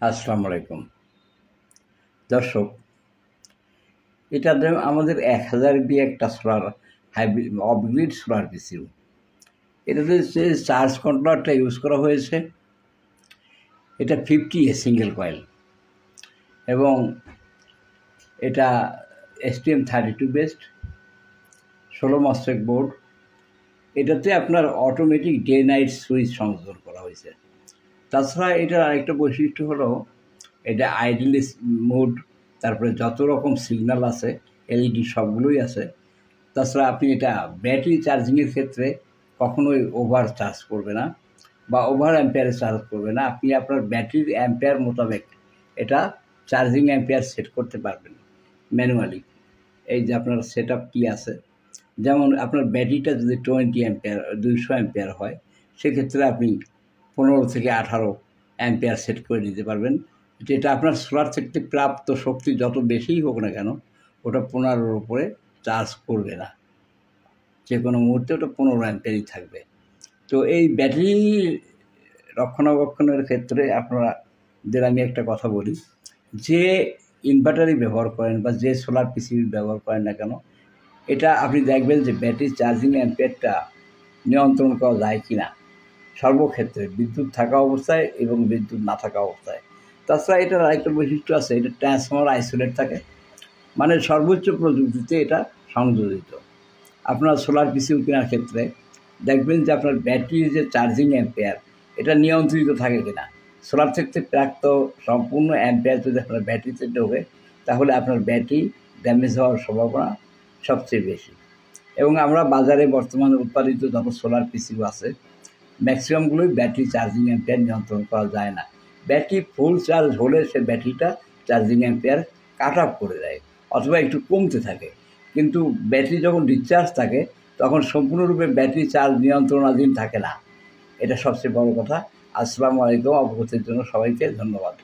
আসসালামু আলাইকুম দর্শক। এটাতে আমাদের 1000 একটা সোলার হাইব্রিড অফগ্রিড সোলার পিসিউ। এটাতে যে চার্জ কন্ট্রোলারটা ইউজ করা হয়েছে এটা 50A সিঙ্গেল কয়েল, এবং এটা STM32 বেসড 16 মসফেট বোর্ড। এটাতে আপনার অটোমেটিক ডে নাইট সুইচ সংযোজন করা হয়েছে। তাছাড়া এটার আরেকটা বৈশিষ্ট্য হলো এটা আইডল মোড, তারপরে যত রকম সিগন্যাল আছে এলইডি সবগুলোই আছে। তাছাড়া আপনি এটা ব্যাটারি চার্জিংয়ের ক্ষেত্রে কখনোই ওভার চার্জ করবে না বা ওভার অ্যাম্পিয়ারে চার্জ করবে না। আপনি আপনার ব্যাটারির অ্যাম্পিয়ার মোতাবেক এটা চার্জিং অ্যাম্পিয়ার সেট করতে পারবেন ম্যানুয়ালি। এই যে আপনার সেট আপ কী আছে, যেমন আপনার ব্যাটারিটা যদি 20 অ্যাম্পিয়ার 200 অ্যাম্পিয়ার হয়, সেক্ষেত্রে আপনি 15 থেকে 18 অ্যাম্পিয়ার সেট করে নিতে পারবেন। যেটা আপনার সোলার থেকে প্রাপ্ত শক্তি যত বেশিই হোক না কেন, ওটা 15-র উপরে চার্জ করবে না। যে কোনো মুহূর্তে ওটা 15 অ্যাম্পিয়ারই থাকবে। তো এই ব্যাটারি রক্ষণাবেক্ষণের ক্ষেত্রে আপনাদের আমি একটা কথা বলি, যে ইনভার্টারই ব্যবহার করেন বা যে সোলার পিসি ব্যবহার করেন না কেন, এটা আপনি দেখবেন যে ব্যাটারি চার্জিং অ্যাম্পিয়ারটা নিয়ন্ত্রণ করা যায় কি না সর্বক্ষেত্রে, বিদ্যুৎ থাকা অবস্থায় এবং বিদ্যুৎ না থাকা অবস্থায়। তাছাড়া এটার আরেকটা বৈশিষ্ট্য আছে, এটা ট্রান্সফর্মার আইসোলেট থাকে, মানে সর্বোচ্চ প্রযুক্তিতে এটা সংযোজিত। আপনার সোলার পিসিউ কেনার ক্ষেত্রে দেখবেন যে আপনার ব্যাটারির যে চার্জিং অ্যাম্পিয়ার এটা নিয়ন্ত্রিত থাকে কিনা। সোলার থেকে প্রাপ্ত সম্পূর্ণ অ্যাম্পিয়ার যদি আপনার ব্যাটারিতে ঢোকে, তাহলে আপনার ব্যাটারি ড্যামেজ হওয়ার সম্ভাবনা সবচেয়ে বেশি। এবং আমরা বাজারে বর্তমানে উৎপাদিত যত সোলার পিসিউ আছে, ম্যাক্সিমামগুলোই ব্যাটারি চার্জিং অ্যাম্পিয়ার নিয়ন্ত্রণ করা যায় না। ব্যাটারি ফুল চার্জ হলে সে ব্যাটারিটা চার্জিং অ্যাম্পিয়ার কাট অফ করে দেয় অথবা একটু কমতে থাকে, কিন্তু ব্যাটারি যখন ডিসচার্জ থাকে তখন সম্পূর্ণরূপে ব্যাটারি চার্জ নিয়ন্ত্রণাধীন থাকে না। এটা সবচেয়ে বড় কথা। আসসালামু আলাইকুম। অবগতির জন্য সবাইকে ধন্যবাদ।